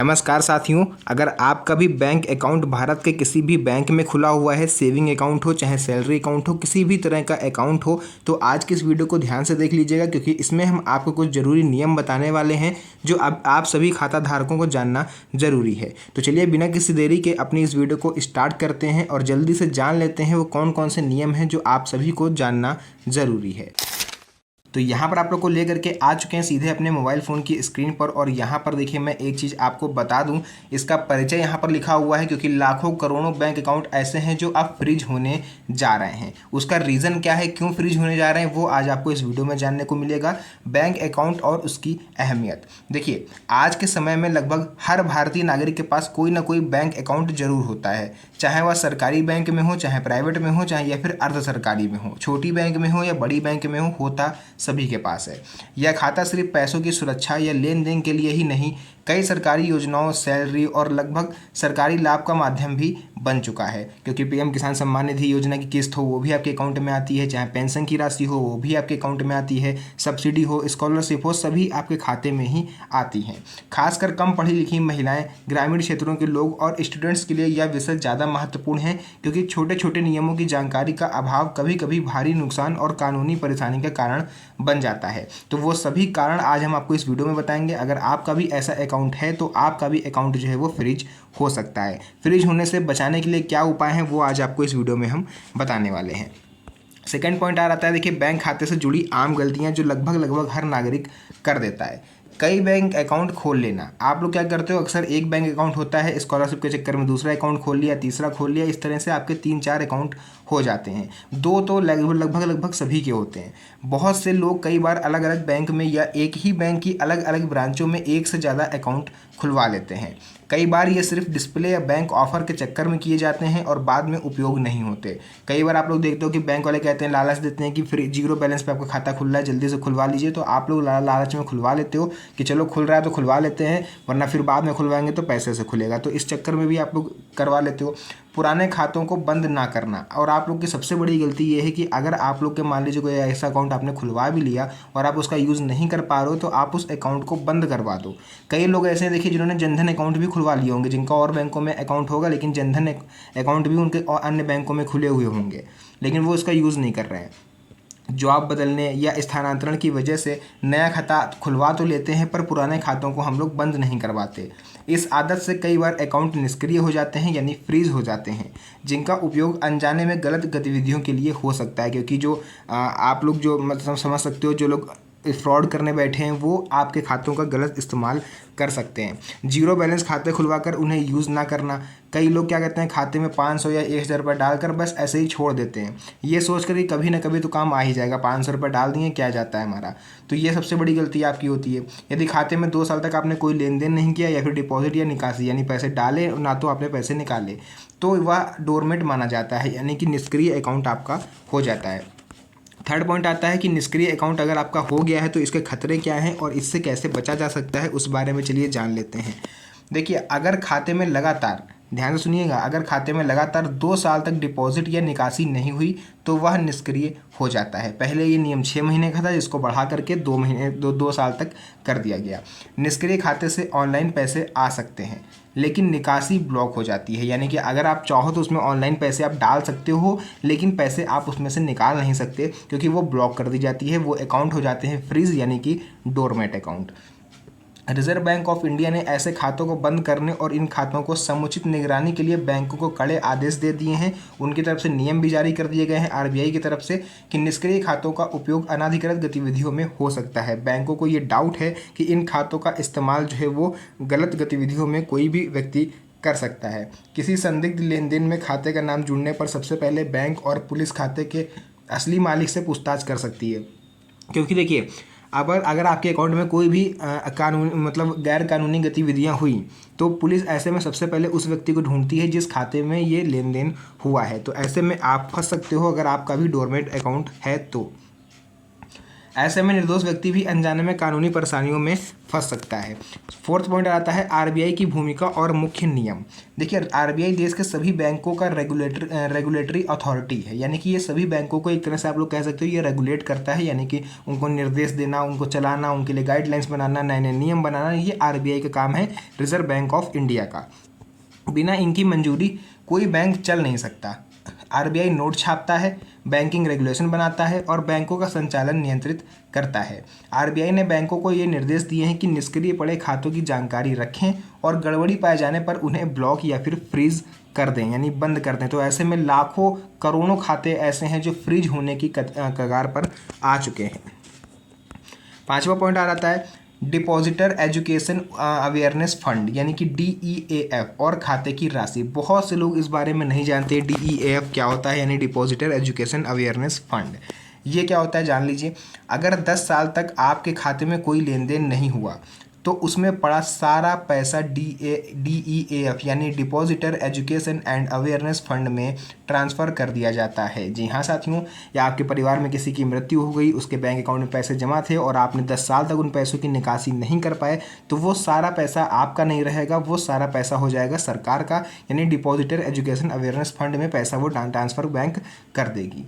नमस्कार साथियों, अगर आपका भी बैंक अकाउंट भारत के किसी भी बैंक में खुला हुआ है, सेविंग अकाउंट हो चाहे सैलरी अकाउंट हो, किसी भी तरह का अकाउंट हो, तो आज की इस वीडियो को ध्यान से देख लीजिएगा क्योंकि इसमें हम आपको कुछ ज़रूरी नियम बताने वाले हैं जो अब आप सभी खाता धारकों को जानना ज़रूरी है। तो चलिए बिना किसी देरी के अपनी इस वीडियो को स्टार्ट करते हैं और जल्दी से जान लेते हैं वो कौन कौन से नियम हैं जो आप सभी को जानना ज़रूरी है। तो यहाँ पर आप लोग को लेकर के आ चुके हैं सीधे अपने मोबाइल फ़ोन की स्क्रीन पर और यहाँ पर देखिए मैं एक चीज़ आपको बता दूँ, इसका परिचय यहाँ पर लिखा हुआ है क्योंकि लाखों करोड़ों बैंक अकाउंट ऐसे हैं जो अब फ्रीज होने जा रहे हैं। उसका रीज़न क्या है, क्यों फ्रीज होने जा रहे हैं, वो आज आपको इस वीडियो में जानने को मिलेगा। बैंक अकाउंट और उसकी अहमियत देखिए, आज के समय में लगभग हर भारतीय नागरिक के पास कोई ना कोई बैंक अकाउंट जरूर होता है, चाहे वह सरकारी बैंक में हो, चाहे प्राइवेट में हो, चाहे या फिर अर्ध सरकारी में हो, छोटी बैंक में हो या बड़ी बैंक में हो, होता सभी के पास है। यह खाता सिर्फ पैसों की सुरक्षा या लेन देन के लिए ही नहीं, कई सरकारी योजनाओं, सैलरी और लगभग सरकारी लाभ का माध्यम भी बन चुका है क्योंकि पीएम किसान सम्मान निधि योजना की किस्त हो वो भी आपके अकाउंट में आती है, चाहे पेंशन की राशि हो वो भी आपके अकाउंट में आती है, सब्सिडी हो, स्कॉलरशिप हो, सभी आपके खाते में ही आती हैं। खासकर कम पढ़ी लिखी महिलाएं, ग्रामीण क्षेत्रों के लोग और स्टूडेंट्स के लिए यह विषय ज़्यादा महत्वपूर्ण है क्योंकि छोटे छोटे नियमों की जानकारी का अभाव कभी कभी भारी नुकसान और कानूनी परेशानी का कारण बन जाता है। तो वो सभी कारण आज हम आपको इस वीडियो में बताएंगे। अगर आपका भी ऐसा अकाउंट है तो आपका भी अकाउंट जो है वो फ्रीज हो सकता है। फ्रीज होने से बचाने के लिए क्या उपाय हैं वो आज आपको इस वीडियो में हम बताने वाले हैं। सेकंड पॉइंट आ रहा है, देखिए बैंक खाते से जुड़ी आम गलतियां जो लगभग हर नागरिक कर देता है। कई बैंक अकाउंट खोल लेना, आप लोग क्या करते हो, अक्सर एक बैंक अकाउंट होता है, स्कॉलरशिप के चक्कर में दूसरा अकाउंट खोल लिया, तीसरा खोल लिया, इस तरह से आपके 3-4 अकाउंट हो जाते हैं। दो तो लगभग सभी के होते हैं। बहुत से लोग कई बार अलग अलग बैंक में या एक ही बैंक की अलग अलग ब्रांचों में एक से ज़्यादा अकाउंट खुलवा लेते हैं। कई बार ये सिर्फ डिस्प्ले या बैंक ऑफर के चक्कर में किए जाते हैं और बाद में उपयोग नहीं होते। कई बार आप लोग देखते हो कि बैंक वाले कहते हैं, लालच देते हैं कि फ्री जीरो बैलेंस पे आपका खाता खुल रहा है, जल्दी से खुलवा लीजिए, तो आप लोग लालच में खुलवा लेते हो कि चलो खुल रहा है तो खुलवा लेते हैं वरना फिर बाद में खुलवाएंगे तो पैसे से खुलेगा, तो इस चक्कर में भी आप लोग करवा लेते हो। पुराने खातों को बंद ना करना, और आप लोग की सबसे बड़ी गलती ये है कि अगर आप लोग के मान लीजिए कोई ऐसा अकाउंट आपने खुलवा भी लिया और आप उसका यूज़ नहीं कर पा रहे हो तो आप उस अकाउंट को बंद करवा दो। कई लोग ऐसे हैं देखिए जिन्होंने जनधन अकाउंट भी खुलवा लिए होंगे, जिनका और बैंकों में अकाउंट होगा लेकिन जनधन अकाउंट भी उनके और अन्य बैंकों में खुले हुए होंगे लेकिन वो उसका यूज़ नहीं कर रहे हैं। जॉब बदलने या स्थानांतरण की वजह से नया खाता खुलवा तो लेते हैं पर पुराने खातों को हम लोग बंद नहीं करवाते। इस आदत से कई बार अकाउंट निष्क्रिय हो जाते हैं यानी फ्रीज हो जाते हैं, जिनका उपयोग अनजाने में गलत गतिविधियों के लिए हो सकता है क्योंकि जो आप लोग जो मतलब समझ सकते हो, जो लोग फ्रॉड करने बैठे हैं वो आपके खातों का गलत इस्तेमाल कर सकते हैं। जीरो बैलेंस खाते खुलवाकर उन्हें यूज़ ना करना, कई लोग क्या कहते हैं खाते में 500 या 1000 रुपये डालकर बस ऐसे ही छोड़ देते हैं, ये सोचकर कि कभी ना कभी तो काम आ ही जाएगा, 500 रुपये डाल दिए क्या जाता है हमारा। तो ये सबसे बड़ी गलती आपकी होती है। यदि खाते में 2 साल तक आपने कोई लेन देन नहीं किया या फिर डिपॉजिट या निकासी यानी पैसे डाले ना तो आपने पैसे निकाले तो वह डोरमेट माना जाता है यानी कि निष्क्रिय अकाउंट आपका हो जाता है। थर्ड पॉइंट आता है कि निष्क्रिय अकाउंट अगर आपका हो गया है तो इसके खतरे क्या हैं और इससे कैसे बचा जा सकता है, उस बारे में चलिए जान लेते हैं। देखिए, अगर खाते में लगातार, ध्यान से सुनिएगा, अगर खाते में लगातार 2 साल तक डिपॉजिट या निकासी नहीं हुई तो वह निष्क्रिय हो जाता है। पहले ये नियम 6 महीने का था जिसको बढ़ा करके 2 साल तक कर दिया गया। निष्क्रिय खाते से ऑनलाइन पैसे आ सकते हैं लेकिन निकासी ब्लॉक हो जाती है, यानी कि अगर आप चाहो तो उसमें ऑनलाइन पैसे आप डाल सकते हो लेकिन पैसे आप उसमें से निकाल नहीं सकते क्योंकि वो ब्लॉक कर दी जाती है, वो अकाउंट हो जाते हैं फ्रीज यानी कि doormat account. Reserve bank of India ने ऐसे खातों को बंद करने और इन खातों को समुचित निगरानी के लिए बैंकों को कड़े आदेश दे दिए हैं। उनकी तरफ से नियम भी जारी कर दिए गए हैं आरबीआई की तरफ से कि निष्क्रिय खातों का उपयोग अनाधिकृत गतिविधियों में हो सकता है। बैंकों को ये डाउट है कि इन खातों का इस्तेमाल जो है वो गलत गतिविधियों में कोई भी व्यक्ति कर सकता है। किसी संदिग्ध लेन देन में खाते का नाम जुड़ने पर सबसे पहले बैंक और पुलिस खाते के असली मालिक से पूछताछ कर सकती है, क्योंकि देखिए अगर आपके अकाउंट में कोई भी कानूनी मतलब गैर कानूनी गतिविधियां हुई तो पुलिस ऐसे में सबसे पहले उस व्यक्ति को ढूंढती है जिस खाते में ये लेन देन हुआ है। तो ऐसे में आप फंस सकते हो अगर आपका भी डोरमेट अकाउंट है तो। ऐसे में निर्दोष व्यक्ति भी अनजाने में कानूनी परेशानियों में फंस सकता है। फोर्थ पॉइंट आता है आरबीआई की भूमिका और मुख्य नियम। देखिए, आरबीआई देश के सभी बैंकों का रेगुलेटरी अथॉरिटी है, यानी कि ये सभी बैंकों को एक तरह से आप लोग कह सकते हो ये रेगुलेट करता है, यानी कि उनको निर्देश देना, उनको चलाना, उनके लिए गाइडलाइंस बनाना, नए नए नियम बनाना, ये आरबीआई का काम है, रिजर्व बैंक ऑफ इंडिया का। बिना इनकी मंजूरी कोई बैंक चल नहीं सकता। आरबीआई नोट छापता है, बैंकिंग रेगुलेशन बनाता है और बैंकों का संचालन नियंत्रित करता है। आरबीआई ने बैंकों को ये निर्देश दिए हैं कि निष्क्रिय पड़े खातों की जानकारी रखें और गड़बड़ी पाए जाने पर उन्हें ब्लॉक या फिर फ्रीज कर दें, यानी बंद कर दें। तो ऐसे में लाखों करोड़ों खाते ऐसे हैं जो फ्रीज होने की कगार पर आ चुके हैं। पांचवा पॉइंट आ जाता है डिपॉजिटर एजुकेशन अवेयरनेस फंड, यानी कि DEAF और खाते की राशि। बहुत से लोग इस बारे में नहीं जानते DEAF क्या होता है, यानी डिपॉजिटर एजुकेशन अवेयरनेस फंड। ये क्या होता है जान लीजिए। अगर 10 साल तक आपके खाते में कोई लेन देन नहीं हुआ तो उसमें पड़ा सारा पैसा DEAF यानी depositor education and awareness fund में ट्रांसफ़र कर दिया जाता है। जी हाँ साथियों, या आपके परिवार में किसी की मृत्यु हो गई, उसके बैंक अकाउंट में पैसे जमा थे और आपने 10 साल तक उन पैसों की निकासी नहीं कर पाए, तो वो सारा पैसा आपका नहीं रहेगा, वो सारा पैसा हो जाएगा सरकार का, यानी डिपॉजिटर एजुकेशन अवेयरनेस फंड में पैसा वो ट्रांसफ़र बैंक कर देगी।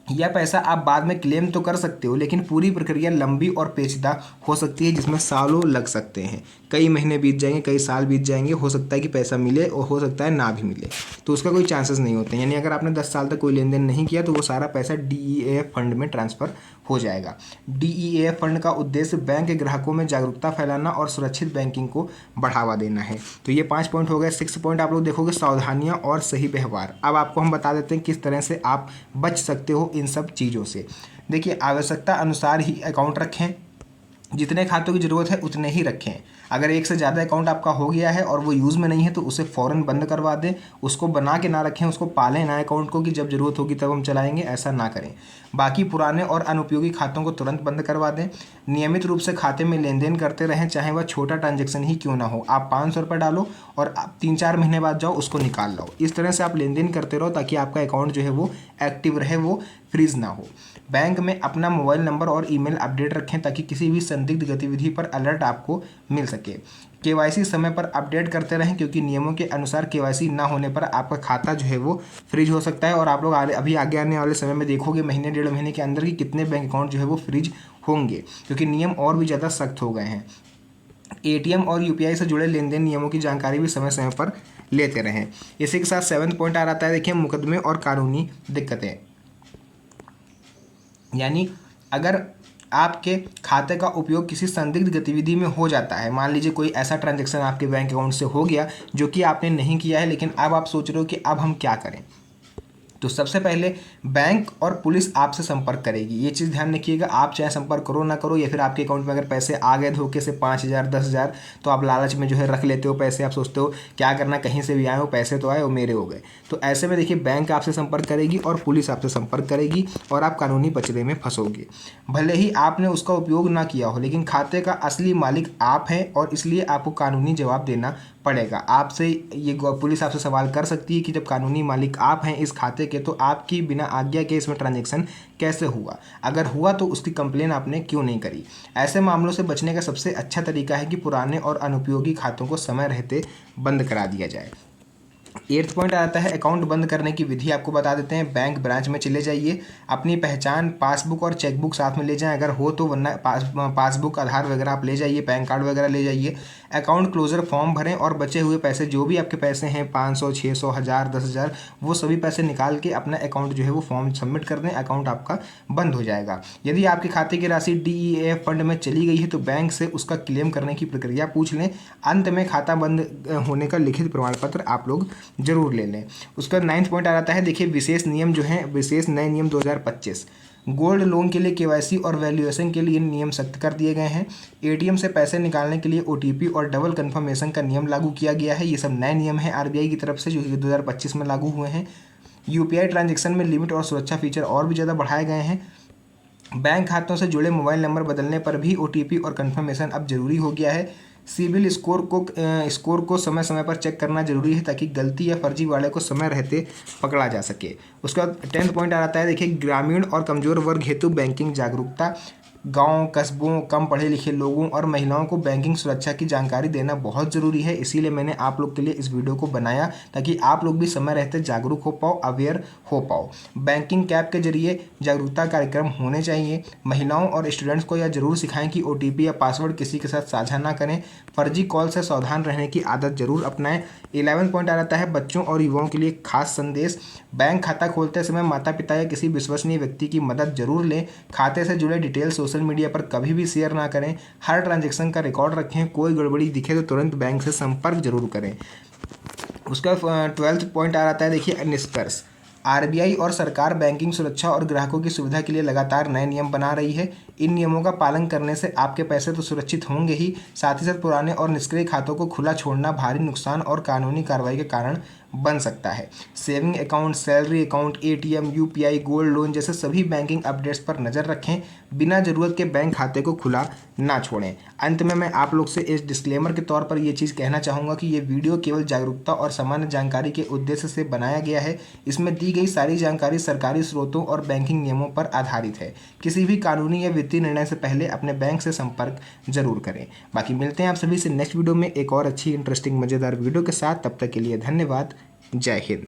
यह पैसा आप बाद में क्लेम तो कर सकते हो, लेकिन पूरी प्रक्रिया लंबी और पेचीदा हो सकती है, जिसमें सालों लग सकते हैं, कई महीने बीत जाएंगे, कई साल बीत जाएंगे, हो सकता है कि पैसा मिले और हो सकता है ना भी मिले, तो उसका कोई चांसेस नहीं होते। यानी अगर आपने 10 साल तक कोई लेन देन नहीं किया तो वो सारा पैसा DEAF फंड में ट्रांसफ़र हो जाएगा। DEAF फंड का उद्देश्य बैंक के ग्राहकों में जागरूकता फैलाना और सुरक्षित बैंकिंग को बढ़ावा देना है। तो ये 5 पॉइंट हो गए। 6 पॉइंट आप लोग देखोगे सावधानियां और सही व्यवहार। अब आपको हम बता देते हैं किस तरह से आप बच सकते हो इन सब चीज़ों से। देखिए, आवश्यकता अनुसार ही अकाउंट रखें, जितने खातों की ज़रूरत है उतने ही रखें। अगर एक से ज़्यादा अकाउंट आपका हो गया है और वो यूज़ में नहीं है तो उसे फ़ौरन बंद करवा दें। उसको बना के ना रखें, उसको पालें नए अकाउंट को कि जब ज़रूरत होगी तब हम चलाएंगे, ऐसा ना करें। बाकी पुराने और अनुपयोगी खातों को तुरंत बंद करवा दें। नियमित रूप से खाते में लेन देन करते रहें, चाहे वह छोटा ट्रांजेक्शन ही क्यों ना हो। आप 500 रुपये डालो और आप 3-4 महीने बाद जाओ उसको निकाल लो। इस तरह से आप लेन देन करते रहो ताकि आपका अकाउंट जो है वो एक्टिव रहे, वो फ्रीज ना हो। बैंक में अपना मोबाइल नंबर और ईमेल अपडेट रखें ताकि किसी भी संदिग्ध गतिविधि पर अलर्ट आपको मिल सके। केवाईसी समय पर अपडेट करते रहें, क्योंकि नियमों के अनुसार केवाईसी ना होने पर आपका खाता जो है वो फ्रीज हो सकता है। और आप लोग अभी आगे आने वाले समय में देखोगे महीने 1.5 महीने के अंदर कि कितने बैंक अकाउंट जो है वो फ्रीज होंगे, क्योंकि नियम और भी ज़्यादा सख्त हो गए हैं। ATM और UPI से जुड़े लेन देन नियमों की जानकारी भी समय समय पर लेते रहें। इसी के साथ 7वां पॉइंट आ जाता है, देखिए, मुकदमे और कानूनी दिक्कतें। यानी अगर आपके खाते का उपयोग किसी संदिग्ध गतिविधि में हो जाता है, मान लीजिए कोई ऐसा ट्रांजैक्शन आपके बैंक अकाउंट से हो गया जो कि आपने नहीं किया है, लेकिन अब आप सोच रहे हो कि अब हम क्या करें, तो सबसे पहले बैंक और पुलिस आपसे संपर्क करेगी। ये चीज़ ध्यान रखिएगा, आप चाहे संपर्क करो ना करो, या फिर आपके अकाउंट में अगर पैसे आ गए धोखे से 5,000 10,000, तो आप लालच में जो है रख लेते हो पैसे। आप सोचते हो क्या करना, कहीं से भी आए हो, पैसे तो आए वो मेरे हो गए। तो ऐसे में देखिए, बैंक आपसे संपर्क करेगी और पुलिस आपसे संपर्क करेगी और आप कानूनी पचड़े में फंसोगे। भले ही आपने उसका उपयोग ना किया हो, लेकिन खाते का असली मालिक आप हैं और इसलिए आपको कानूनी जवाब देना पड़ेगा। आपसे ये पुलिस आपसे सवाल कर सकती है कि जब कानूनी मालिक आप हैं इस खाते के, तो आपकी बिना आज्ञा के इसमें ट्रांजैक्शन कैसे हुआ, अगर हुआ तो उसकी कंप्लेन आपने क्यों नहीं करी। ऐसे मामलों से बचने का सबसे अच्छा तरीका है कि पुराने और अनुपयोगी खातों को समय रहते बंद करा दिया जाए। 8वां पॉइंट आता है अकाउंट बंद करने की विधि। आपको बता देते हैं, बैंक ब्रांच में चले जाइए, अपनी पहचान, पासबुक और चेकबुक साथ में ले जाएं अगर हो तो, वरना पासबुक, आधार वगैरह आप ले जाइए, पैन कार्ड वगैरह ले जाइए। अकाउंट क्लोजर फॉर्म भरें और बचे हुए पैसे, जो भी आपके पैसे हैं 500, 600, 1000, 10,000, वो सभी पैसे निकाल के अपना अकाउंट जो है वो फॉर्म सबमिट कर दें। अकाउंट आपका बंद हो जाएगा। यदि आपके खाते की राशि DEAF फंड में चली गई है तो बैंक से उसका क्लेम करने की प्रक्रिया पूछ लें। अंत में खाता बंद होने का लिखित प्रमाण पत्र आप लोग जरूर ले लें। उसका 9वां पॉइंट आ जाता है, देखिए, विशेष नियम जो हैं, विशेष नए नियम 2025। गोल्ड लोन के लिए KYC और वैल्यूएशन के लिए नियम सख्त कर दिए गए हैं। ATM से पैसे निकालने के लिए OTP और डबल कन्फर्मेशन का नियम लागू किया गया है। ये सब नए नियम हैं RBI की तरफ से जो कि 2025 में लागू हुए हैं। UPI ट्रांजैक्शन में लिमिट और सुरक्षा फीचर और भी ज़्यादा बढ़ाए गए हैं। बैंक खातों से जुड़े मोबाइल नंबर बदलने पर भी OTP और कन्फर्मेशन अब जरूरी हो गया है। सिबिल स्कोर को समय समय पर चेक करना जरूरी है ताकि गलती या फर्जी वाले को समय रहते पकड़ा जा सके। उसके बाद 10th पॉइंट आ जाता है, देखिए ग्रामीण और कमजोर वर्ग हेतु बैंकिंग जागरूकता। गांव, कस्बों, कम पढ़े लिखे लोगों और महिलाओं को बैंकिंग सुरक्षा की जानकारी देना बहुत ज़रूरी है। इसीलिए मैंने आप लोग के लिए इस वीडियो को बनाया ताकि आप लोग भी समय रहते जागरूक हो पाओ, अवेयर हो पाओ। बैंकिंग कैप के जरिए जागरूकता कार्यक्रम होने चाहिए। महिलाओं और स्टूडेंट्स को यह जरूर सिखाएं कि OTP या पासवर्ड किसी के साथ साझा ना करें। फर्जी कॉल से सावधान रहने की आदत जरूर अपनाएं। 11 पॉइंट आ जाता है, बच्चों और युवाओं के लिए खास संदेश। बैंक खाता खोलते समय माता पिता या किसी विश्वसनीय व्यक्ति की मदद जरूर लें। खाते से जुड़े डिटेल सोशल मीडिया पर कभी भी शेयर ना करें। हर ट्रांजैक्शन का रिकॉर्ड रखें। कोई गड़बड़ी दिखे तो तुरंत बैंक से संपर्क जरूर करें। उसका 12th पॉइंट आ जाता है, देखिए निष्कर्ष। RBI और सरकार बैंकिंग सुरक्षा और ग्राहकों की सुविधा के लिए लगातार नए नियम बना रही है। इन नियमों का पालन करने से आपके पैसे तो सुरक्षित होंगे ही, साथ ही साथ पुराने और निष्क्रिय खातों को खुला छोड़ना भारी नुकसान और कानूनी कार्रवाई के कारण बन सकता है। Saving account, salary account, ATM, UPI, gold loan जैसे सभी बैंकिंग अपडेट्स पर नज़र रखें। बिना जरूरत के बैंक खाते को खुला ना छोड़ें। अंत में मैं आप लोग से इस डिस्क्लेमर के तौर पर ये चीज़ कहना चाहूँगा कि ये वीडियो केवल जागरूकता और सामान्य जानकारी के उद्देश्य से बनाया गया है। इसमें दी गई सारी जानकारी सरकारी स्रोतों और बैंकिंग नियमों पर आधारित है। किसी भी कानूनी या वित्तीय निर्णय से पहले अपने बैंक से संपर्क जरूर करें। बाकी मिलते हैं आप सभी से नेक्स्ट वीडियो में एक और अच्छी इंटरेस्टिंग मज़ेदार वीडियो के साथ। तब तक के लिए धन्यवाद। जय हिंद।